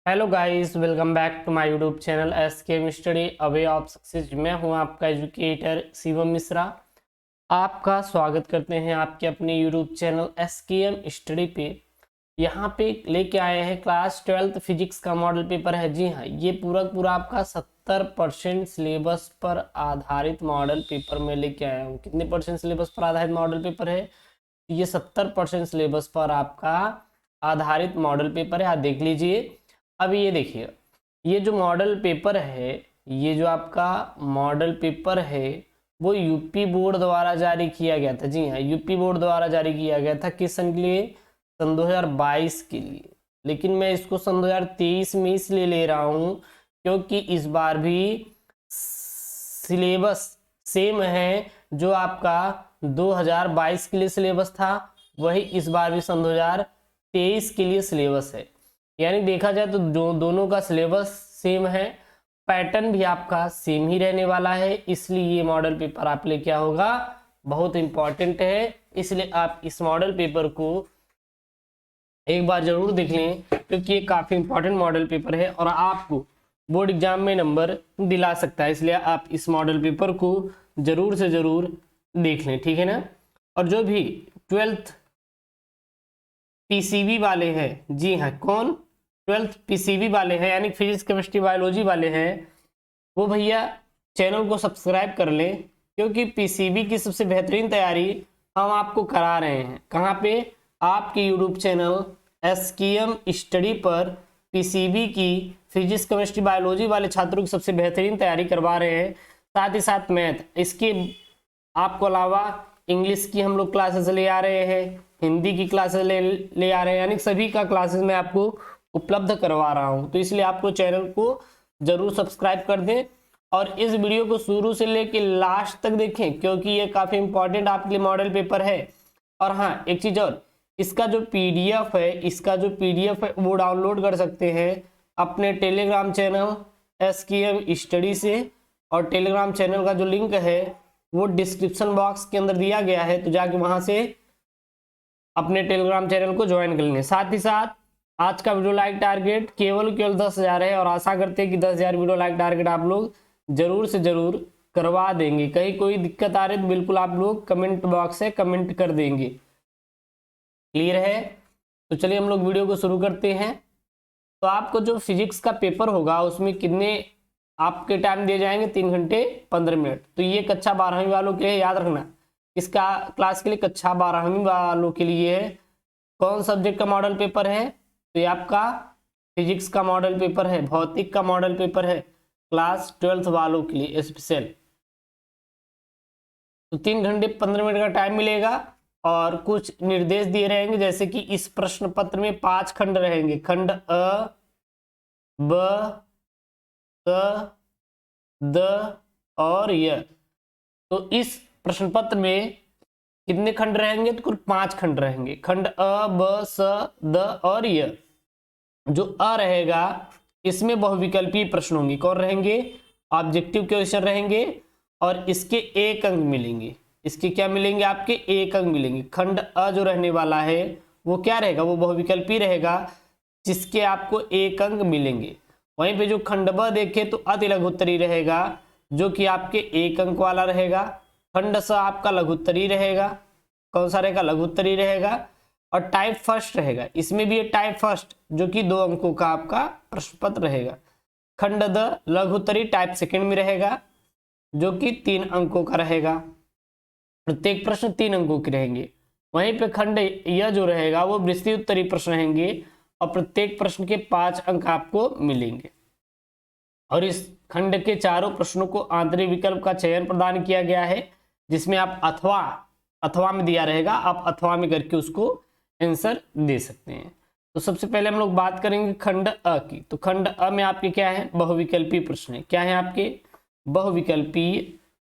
Hello guys, welcome back to my YouTube channel SKM study away of success. मैं हूं आपका educator Shivam Mishra. आपका स्वागत करते हैं आपके अपने यूट्यूब चैनल एसकेएम स्टडी पे। यहां पे लेके आए हैं क्लास 12th फिजिक्स का मॉडल पेपर है। जी हाँ, ये पूरा आपका 70% सिलेबस पर आधारित मॉडल पेपर में लेके आया हूँ। कितने परसेंट सिलेबस पर आधारित मॉडल पेपर है? ये 70% सिलेबस पर आपका आधारित मॉडल पेपर है। आप देख लीजिए। अब ये देखिए, ये जो मॉडल पेपर है, ये जो आपका मॉडल पेपर है वो यूपी बोर्ड द्वारा जारी किया गया था। जी हाँ, यूपी बोर्ड द्वारा जारी किया गया था। किस सन के लिए? सन 2022 के लिए। लेकिन मैं इसको सन 2023 में इसलिए ले रहा हूँ क्योंकि इस बार भी सिलेबस सेम है। जो आपका 2022 के लिए सिलेबस था वही इस बार भी सन 2023 के लिए सिलेबस है। यानी देखा जाए तो दोनों का सिलेबस सेम है, पैटर्न भी आपका सेम ही रहने वाला है। इसलिए ये मॉडल पेपर आप लिए क्या होगा, बहुत इंपॉर्टेंट है। इसलिए आप इस मॉडल पेपर को एक बार जरूर देख लें क्योंकि ये काफी इंपॉर्टेंट मॉडल पेपर है और आपको बोर्ड एग्जाम में नंबर दिला सकता है। इसलिए आप इस मॉडल पेपर को जरूर से जरूर देख लें, ठीक है ना। और जो भी 12th पीसीबी वाले हैं, जी हाँ, कौन 12th पीसीबी वाले हैं यानी फिजिक्स केमिस्ट्री बायोलॉजी वाले हैं, वो भैया चैनल को सब्सक्राइब कर लें क्योंकि पीसीबी की सबसे बेहतरीन तैयारी हम आपको करा रहे हैं। कहाँ पे? आपके यूट्यूब चैनल एसकेएम स्टडी पर पीसीबी की फिजिक्स केमिस्ट्री बायोलॉजी वाले छात्रों की सबसे बेहतरीन तैयारी करवा रहे हैं। साथ ही साथ मैथ, इसके आपको अलावा इंग्लिश की हम लोग क्लासेस ले आ रहे हैं, हिंदी की क्लासेस ले आ रहे हैं, यानी सभी का क्लासेस मैं आपको उपलब्ध करवा रहा हूं। तो इसलिए आपको चैनल को जरूर सब्सक्राइब कर दें और इस वीडियो को शुरू से लेकर लास्ट तक देखें क्योंकि ये काफी इंपॉर्टेंट आपके लिए मॉडल पेपर है। और हाँ, एक चीज और, इसका जो पीडीएफ है वो डाउनलोड कर सकते हैं अपने टेलीग्राम चैनल एसकेएम स्टडी से। और टेलीग्राम चैनल का जो लिंक है वो डिस्क्रिप्शन बॉक्स के अंदर दिया गया है, तो जाके वहां से अपने टेलीग्राम चैनल को ज्वाइन कर लें। साथ ही साथ आज का वीडियो लाइक टारगेट केवल 10,000 है और आशा करते हैं कि 10,000 वीडियो लाइक टारगेट आप लोग जरूर से जरूर करवा देंगे। कहीं कोई दिक्कत आ रही तो बिल्कुल आप लोग कमेंट बॉक्स से कमेंट कर देंगे। क्लियर है? तो चलिए हम लोग वीडियो को शुरू करते हैं। तो आपको जो फिजिक्स का पेपर होगा उसमें कितने आपके टाइम दिए जाएंगे? 3 घंटे 15 मिनट। तो ये कक्षा 12वीं वालों के लिए याद रखना, इसका क्लास के लिए कक्षा 12वीं वालों के लिए है। कौन सब्जेक्ट का मॉडल पेपर है? तो ये आपका फिजिक्स का मॉडल पेपर है, भौतिक का मॉडल पेपर है, क्लास 12th वालों के लिए स्पेशल। तो 3 घंटे 15 मिनट का टाइम मिलेगा और कुछ निर्देश दिए रहेंगे जैसे कि इस प्रश्न पत्र में 5 खंड रहेंगे। खंड अ, ब, स, द और य। तो इस प्रश्न पत्र में कितने खंड रहेंगे? तो कुल 5 खंड रहेंगे। खंड अ, ब, स, द और य। जो अ रहेगा इसमें बहुविकल्पीय प्रश्न होंगे। कौन रहेंगे? ऑब्जेक्टिव क्वेश्चन रहेंगे और इसके 1 अंक मिलेंगे। इसके क्या मिलेंगे? आपके 1 अंक मिलेंगे। खंड अ जो रहने वाला है वो क्या रहेगा? वो बहुविकल्पीय रहेगा जिसके आपको 1 अंक मिलेंगे। वहीं पे जो खंड ब देखे तो अति लघुत्तरी रहेगा जो कि आपके 1 अंक वाला रहेगा। खंड स आपका लघुत्तरी रहेगा। कौन सा रहेगा? लघुत्तरी रहेगा। और टाइप फर्स्ट रहेगा, इसमें भी टाइप फर्स्ट जो कि 2 अंकों का आपका प्रश्न पत्र रहेगा। खंड द लघुत्तरी टाइप सेकंड में रहेगा जो कि 3 अंकों का रहेगा। प्रत्येक प्रश्न 3 अंकों के रहेंगे। वहीं पे खंड यह जो रहेगा वो वृत्तीय उत्तरी प्रश्न रहेंगे और प्रत्येक प्रश्न के 5 अंक आपको मिलेंगे। और इस खंड के चारों प्रश्नों को आंतरिक विकल्प का चयन प्रदान किया गया है जिसमें आप अथवा में दिया रहेगा, आप अथवा में करके उसको आंसर दे सकते हैं। तो सबसे पहले हम लोग बात करेंगे खंड अ की। तो खंड अ में आपके क्या है? बहुविकल्पीय प्रश्न है। क्या है आपके? बहुविकल्पीय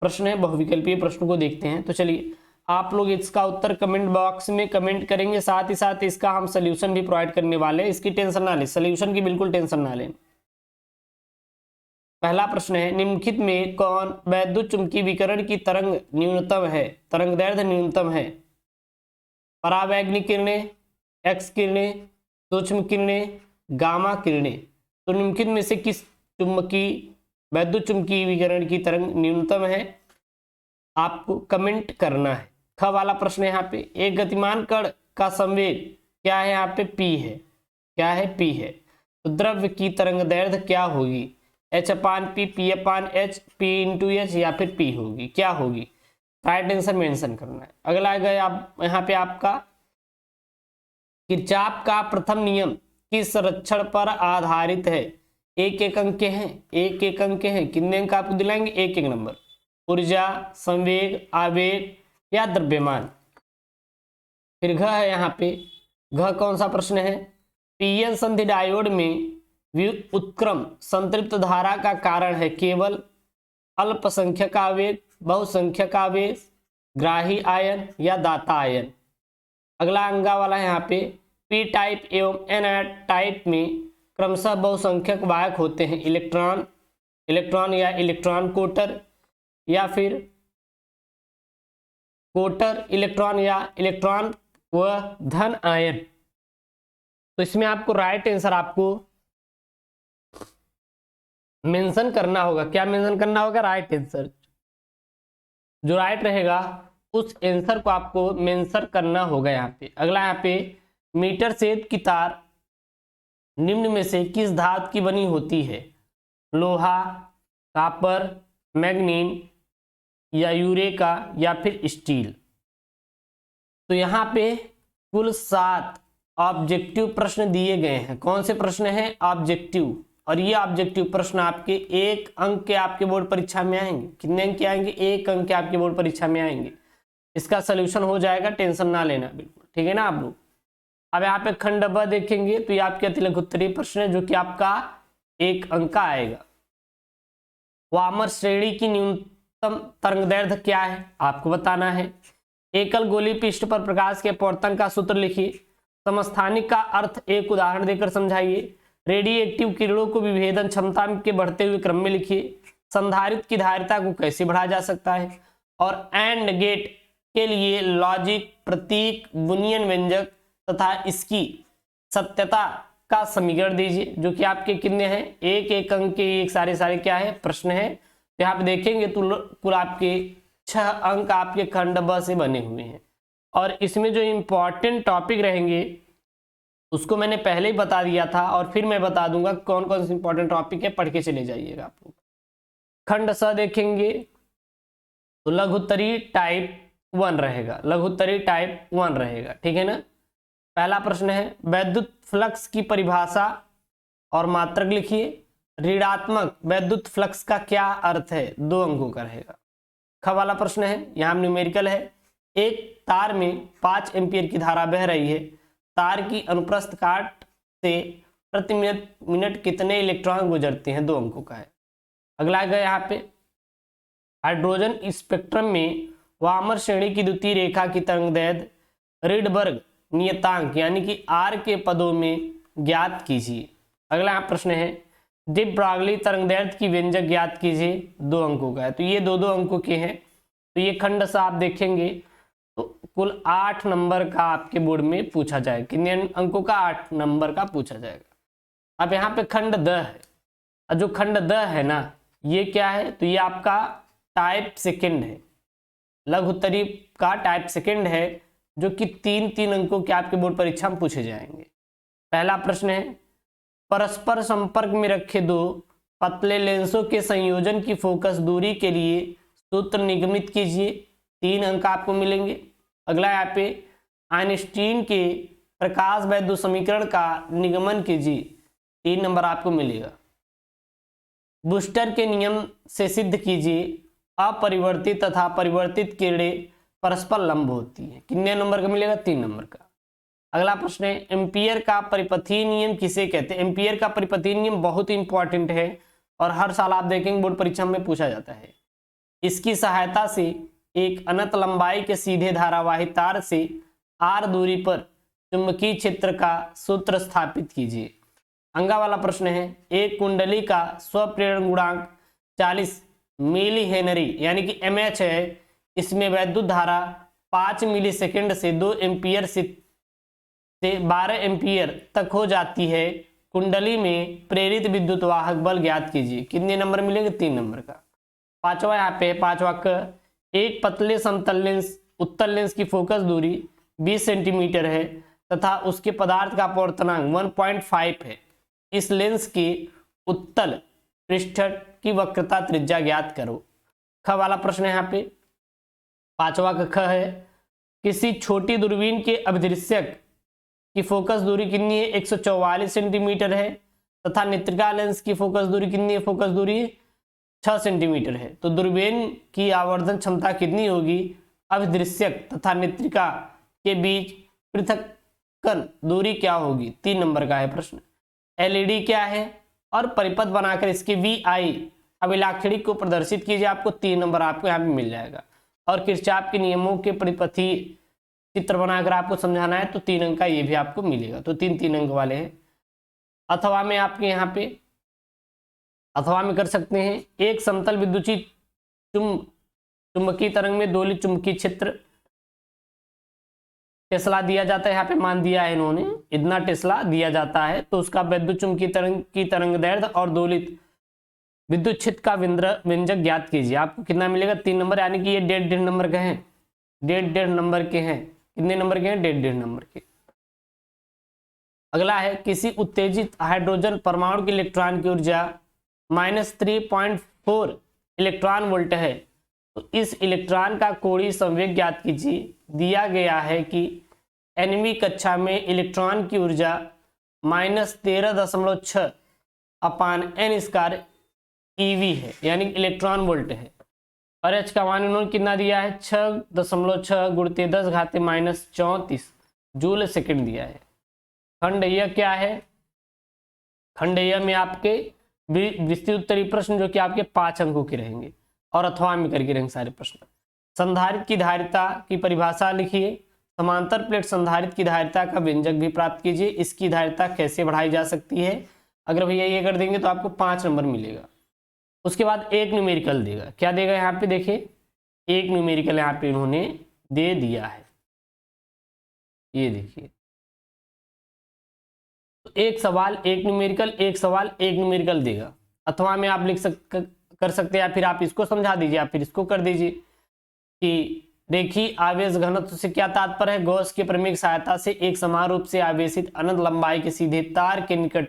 प्रश्न है। बहुविकल्पीय प्रश्न को देखते हैं। तो चलिए आप लोग इसका उत्तर कमेंट बॉक्स में कमेंट करेंगे, साथ ही साथ इसका हम सोल्यूशन भी प्रोवाइड करने वाले हैं। इसकी टेंशन ना लें, सोल्यूशन की बिल्कुल टेंशन ना लें। पहला प्रश्न है, निम्नलिखित में कौन वैद्युत चुंबकीय विकिरण की तरंग न्यूनतम है, तरंग दैर्ध्य न्यूनतम है? परावैंगनिक किरणें, एक्स किरणें, सूक्ष्म किरणें, गामा किरणें। तो निम्नलिखित में से किस चुंबकीय वैद्युत चुंबकीय विकिरण की तरंग न्यूनतम है, आपको कमेंट करना है। ख वाला प्रश्न है यहाँ पे, एक गतिमान कण का संवेग क्या है, यहाँ पे p है, क्या है, p है, तो द्रव्य की तरंग दैर्ध्य क्या होगी, h/p, p/h, p/h या फिर p होगी, क्या होगी, राइट आंसर मेंशन करना है। अगला आ गया आप यहाँ पे आपका किरचॉफ का प्रथम नियम किस संरक्षण पर आधारित है, एक एक अंक के हैं, एक एक अंक के हैं, कितने अंक आपको दिलाएंगे, एक एक नंबर, ऊर्जा, संवेग, आवेग या द्रव्यमान। फिर घ है यहाँ पे, घ कौन सा प्रश्न है, पीएन संधि डायोड में व्युत्क्रम संतृप्त धारा का कारण है केवल अल्पसंख्यक आवेग, बहुसंख्यक आवेश, ग्राही आयन या दाता आयन। अगला अंगा वाला है यहाँ पे, पी टाइप एवं एन टाइप में क्रमशः बहुसंख्यक वाहक होते हैं, इलेक्ट्रॉन या इलेक्ट्रॉन कोटर या फिर कोटर इलेक्ट्रॉन या इलेक्ट्रॉन व धन आयन। तो इसमें आपको राइट आंसर आपको मेंशन करना होगा, क्या मेंशन करना होगा, राइट आंसर, जो राइट रहेगा उस आंसर को आपको मेंशन करना होगा यहाँ पे। अगला यहाँ पे, मीटर छेद की तार निम्न में से किस धातु की बनी होती है, लोहा, कॉपर, मैग्नीन या यूरेका या फिर स्टील। तो यहाँ पे कुल 7 ऑब्जेक्टिव प्रश्न दिए गए हैं। कौन से प्रश्न हैं, ऑब्जेक्टिव, और ये ऑब्जेक्टिव प्रश्न आपके 1 अंक के आपके बोर्ड परीक्षा में आएंगे। कितने अंक के आएंगे, 1 अंक के आपके बोर्ड परीक्षा में आएंगे। इसका सोल्यूशन हो जाएगा, टेंशन ना लेना बिल्कुल, ठीक है ना आप लोग। अब यहाँ पे खंड ब देखेंगे तो ये आपके अति लघु उत्तरीय प्रश्न है जो कि आपका 1 अंक का आएगा। वामर श्रेणी की न्यूनतम तरंगदैर्ध्य क्या है, आपको बताना है। एकल गोली पृष्ठ पर प्रकाश के अपवर्तन का सूत्र लिखिए। समस्थानिक का अर्थ एक उदाहरण देकर समझाइए। रेडियो एक्टिव किरणों को विभेदन क्षमता के बढ़ते हुए क्रम में लिखिए। संधारित्र की धारिता को कैसे बढ़ाया जा सकता है, और एंड गेट के लिए लॉजिक, प्रतीक, बुनियन व्यंजक तथा इसकी सत्यता का समीकरण दीजिए, जो कि आपके कितने हैं, 1 अंक के एक सारे क्या है प्रश्न है। तो यहाँ पे देखेंगे तो कुल आपके 6 अंक आपके खंड ब से बने हुए हैं। और इसमें जो इम्पोर्टेंट टॉपिक रहेंगे उसको मैंने पहले ही बता दिया था, और फिर मैं बता दूंगा कौन कौन से इंपॉर्टेंट टॉपिक है, पढ़ के चले जाइएगा आप लोग। खंड स देखेंगे तो लघुत्तरी टाइप 1 रहेगा, लघुत्तरी टाइप 1 रहेगा, ठीक है ना। पहला प्रश्न है, वैद्युत फ्लक्स की परिभाषा और मात्रक लिखिए। ऋणात्मक वैद्युत फ्लक्स का क्या अर्थ है, 2 अंकों का रहेगा। ख वाला प्रश्न है, यहाँ न्यूमेरिकल है। एक तार में 5 एम्पियर की धारा बह रही है, तार की अनुप्रस्थ काट से प्रति मिनट कितने इलेक्ट्रॉन गुजरते हैं, 2 अंकों का है। अगला है यहाँ पे, हाइड्रोजन स्पेक्ट्रम में वामर श्रेणी की द्वितीय रेखा की तरंगदैर्ध्य रिडबर्ग नियतांक यानी कि R के पदों में ज्ञात कीजिए। अगला प्रश्न है, डी ब्रॉगली तरंगदैर्ध्य की व्यंजक ज्ञात कीजिए, 2 अंकों का है। तो ये 2 अंकों के हैं। तो ये खंड से आप देखेंगे तो कुल 8 नंबर का आपके बोर्ड में पूछा जाएगा। कितने अंकों का, 8 नंबर का पूछा जाएगा। अब यहाँ पे खंड द है, और जो खंड द है ना, ये क्या है, तो ये आपका टाइप सेकंड है, लघुत्तरी का टाइप सेकंड है, जो कि 3 अंकों के आपके बोर्ड परीक्षा में पूछे जाएंगे। पहला प्रश्न है, परस्पर संपर्क में रखे 2 पतले लेंसों के संयोजन की फोकस दूरी के लिए सूत्र निगमित कीजिए, 3 अंक आपको मिलेंगे। अगला यहाँ पे, आइंस्टीन के प्रकाश वैद्युत समीकरण का निगमन कीजिए, 3 नंबर आपको मिलेगा। बूस्टर के नियम से सिद्ध कीजिए अपरिवर्तित तथा परिवर्तित किरणें परस्पर लंब होती है, कितने नंबर का मिलेगा, 3 नंबर का। अगला प्रश्न है, एम्पियर का परिपथीय नियम किसे कहते हैं। एम्पियर का परिपथीय नियम बहुत ही इंपॉर्टेंट है और हर साल आप देखेंगे बोर्ड परीक्षा में पूछा जाता है। इसकी सहायता से एक अनंत लंबाई के सीधे धारावाही तार से r दूरी पर चुंबकीय क्षेत्र का सूत्र स्थापित कीजिए। अंगा वाला प्रश्न है, एक कुंडली का स्वप्रेरण गुणांक 40 मिली हेनरी यानी कि mH है। इसमें वैद्युत धारा 5 मिली सेकेंड से 2 एम्पियर से 12 एम्पियर तक हो जाती है। कुंडली में प्रेरित विद्युत वाहक बल ज्ञात कीजिए। कितने नंबर मिलेंगे? 3 नंबर का। पांचवा यहाँ पे पांचवा क, एक पतले समतल लेंस उत्तल लेंस की फोकस दूरी 20 सेंटीमीटर है तथा उसके पदार्थ का अपवर्तनांक 1.5 है। इस लेंस की उत्तल पृष्ठ की वक्रता त्रिज्या ज्ञात करो। ख वाला प्रश्न है यहाँ पे। पांचवा का ख है, किसी छोटी दूरबीन के अभिदृश्यक की फोकस दूरी कितनी है? 144 सेंटीमीटर है तथा नेत्रिका लेंस की फोकस दूरी कितनी है? फोकस दूरी 6 सेंटीमीटर है। तो दूरबीन की आवर्धन क्षमता कितनी होगी? अभिदृश्यक तथा नेत्रिका के बीच पृथक्कन दूरी क्या होगी? 3 नंबर का है प्रश्न। एलईडी क्या है और परिपथ बनाकर इसके VI अभिलाक्षणिक को प्रदर्शित कीजिए। आपको 3 नंबर आपको यहाँ पे मिल जाएगा। और किरचॉफ के नियमों के परिपथी चित्र बनाकर आपको समझाना है तो 3 अंक का ये भी आपको मिलेगा। तो 3 अंक वाले हैं। अथवा में आपके यहाँ पे अथवा में कर सकते हैं, एक समतल विद्युतीय चुंबकीय तरंग में दोलित चुंबकीय क्षेत्र टेस्ला दिया जाता है। यहाँ पे मान दिया है इन्होंने, इतना टेस्ला दिया जाता है। तो उसका विद्युत चुंबकीय तरंग की तरंगदैर्ध्य और दोलित विद्युत क्षेत्र का व्यंजक ज्ञात कीजिए। आपको कितना मिलेगा? 3 नंबर, यानी कि ये 1.5 नंबर के हैं। 1.5 नंबर के हैं। कितने नंबर के हैं? 1.5 नंबर के। अगला है, किसी उत्तेजित हाइड्रोजन परमाणु के इलेक्ट्रॉन की ऊर्जा -3.4 इलेक्ट्रॉन वोल्ट है। तो इस इलेक्ट्रॉन का कोणीय संवेग ज्ञात कीजिए। दिया गया है कि nवीं कक्षा में इलेक्ट्रॉन की ऊर्जा -13.6 अपान n स्क्वायर eV है, यानी इलेक्ट्रॉन वोल्ट है। और h का मान उन्होंने कितना दिया है? 6.6 गुणित 10⁻−34 जूल सेकंड दिया है। खंड क्या है? खंड में आपके विस्तृत उत्तरीय प्रश्न जो कि आपके 5 अंकों के रहेंगे और अथवा में करके रहेंगे सारे प्रश्न। संधारित्र की धारिता की परिभाषा लिखिए। समांतर प्लेट संधारित्र की धारिता का व्यंजक भी प्राप्त कीजिए। इसकी धारिता कैसे बढ़ाई जा सकती है? अगर भैया ये कर देंगे तो आपको 5 नंबर मिलेगा। उसके बाद एक न्यूमेरिकल देगा। क्या देगा? यहाँ पे देखिए, एक न्यूमेरिकल यहाँ पे इन्होंने दे दिया है। ये देखिए, तो एक सवाल एक न्यूमेरिकल, एक सवाल एक न्यूमेरिकल देगा। अथवा में आप कर सकते हैं, या फिर आप इसको समझा दीजिए, या फिर इसको कर दीजिए कि रेखीय आवेश घनत्व से क्या तात्पर्य है? गॉस के प्रमेय की सहायता से एक समान रूप से आवेशित अनंत लंबाई के सीधे तार के निकट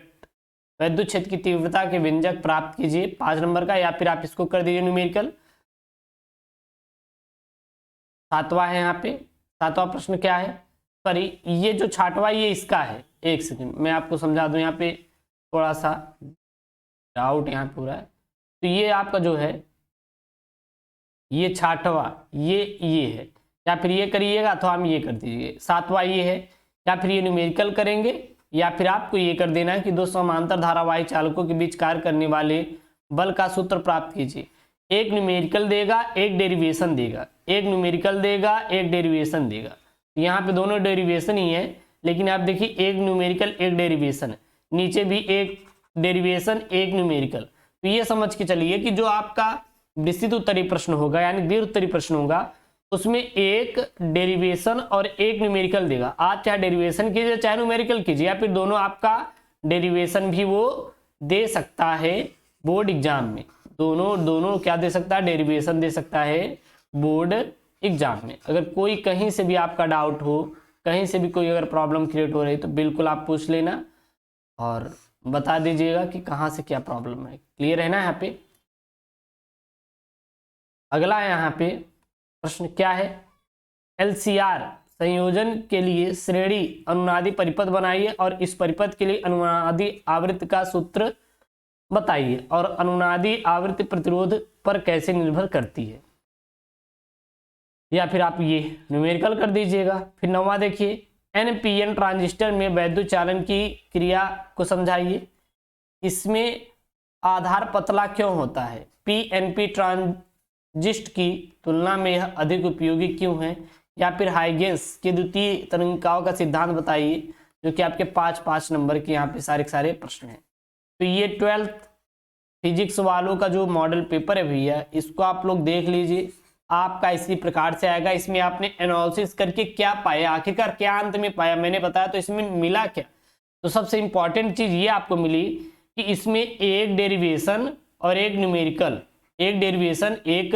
विद्युत क्षेत्र की तीव्रता के व्यंजक प्राप्त कीजिए। 5 नंबर का। या फिर आप इसको कर दीजिए न्यूमेरिकल। 7वां है यहाँ पे। 7वां प्रश्न क्या है? सॉरी, ये जो 6वां ये इसका है। एक सेकंड मैं आपको समझा दूं, यहाँ पे थोड़ा सा डाउट यहाँ पे हो रहा है। तो ये आपका जो है ये 6वां ये है, या फिर ये करिएगा अथवा हम ये कर दीजिए। 7वां ये है, या फिर ये न्यूमेरिकल करेंगे, या फिर आपको ये कर देना है कि दो समांतर धारावाही चालकों के बीच कार्य करने वाले बल का सूत्र प्राप्त कीजिए। एक न्यूमेरिकल देगा, एक डेरिवेशन देगा। एक न्यूमेरिकल देगा, एक डेरिवेशन देगा। यहाँ पे दोनों डेरिवेशन ही है, लेकिन आप देखिए एक न्यूमेरिकल एक डेरिवेशन है, नीचे भी एक डेरिवेशन एक न्यूमेरिकल। तो ये समझ के चलिए कि जो आपका विस्तृत उत्तरीय प्रश्न होगा यानी दीर्घ उत्तरीय प्रश्न होगा, उसमें एक डेरिवेशन और एक न्यूमेरिकल देगा। आप चाहे डेरिवेशन कीजिए चाहे न्यूमेरिकल कीजिए, या फिर दोनों आपका डेरिवेशन भी वो दे सकता है बोर्ड एग्जाम में। दोनों क्या दे सकता है? डेरिवेशन दे सकता है बोर्ड एग्जाम में। अगर कोई कहीं से भी आपका डाउट हो, कहीं से भी कोई अगर प्रॉब्लम क्रिएट हो रही तो बिल्कुल आप पूछ लेना और बता दीजिएगा कि कहाँ से क्या प्रॉब्लम है। क्लियर है ना? यहाँ पे अगला यहाँ पे प्रश्न क्या है? LCR संयोजन के लिए श्रेणी अनुनादी परिपथ बनाइए और इस परिपथ के लिए अनुनादी आवृत्ति का सूत्र बताइए और अनुनादी आवृत्ति प्रतिरोध पर कैसे निर्भर करती है। या फिर आप ये न्यूमेरिकल कर दीजिएगा। फिर 9वां देखिए, NPN ट्रांजिस्टर में वैद्युत चालन की क्रिया को समझाइए। इसमें आधार पतला क्यों होता है? PNP ट्रांजिस्ट की तुलना में यह अधिक उपयोगी क्यों है? या फिर हाइगेंस के द्वितीय तरंगिकाओं का सिद्धांत बताइए, जो कि आपके 5 नंबर के यहाँ पे सारे प्रश्न हैं। तो ये 12th फिजिक्स वालों का जो मॉडल पेपर है भैया, इसको आप लोग देख लीजिए, आपका इसी प्रकार से आएगा। इसमें आपने एनालिसिस करके क्या पाया, आखिरकार क्या अंत में पाया मैंने बताया, तो इसमें मिला क्या, तो सबसे इंपॉर्टेंट चीज ये आपको मिली कि इसमें एक डेरिवेशन और एक न्यूमेरिकल, एक डेरिवेशन एक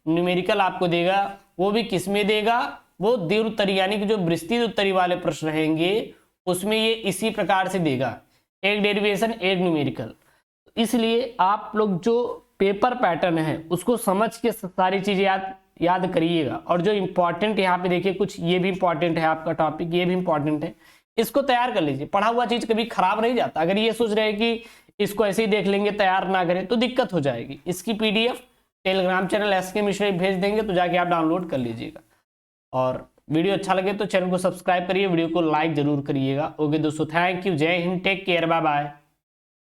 न्यूमेरिकल आपको देगा। वो भी किस में देगा, वो दीर्घ उत्तरी यानी कि जो विस्तृत उत्तरी वाले प्रश्न रहेंगे उसमें ये इसी प्रकार से देगा, एक डेरिवेशन एक न्यूमेरिकल। इसलिए आप लोग जो पेपर पैटर्न है उसको समझ के सारी चीजें याद करिएगा। और जो इंपॉर्टेंट यहाँ पे देखिए कुछ ये भी इंपॉर्टेंट है, आपका टॉपिक ये भी इंपॉर्टेंट है, इसको तैयार कर लीजिए। पढ़ा हुआ चीज कभी खराब नहीं जाता। अगर ये सोच रहे हैं कि इसको ऐसे ही देख लेंगे तैयार ना करें तो दिक्कत हो जाएगी। इसकी PDF Telegram channel SK Mishra भेज देंगे तो जाके आप डाउनलोड कर लीजिएगा। और वीडियो अच्छा लगे तो चैनल को सब्सक्राइब करिए, वीडियो को लाइक जरूर करिएगा। ओके दोस्तों, thank you, Jai Hind, take care, bye bye.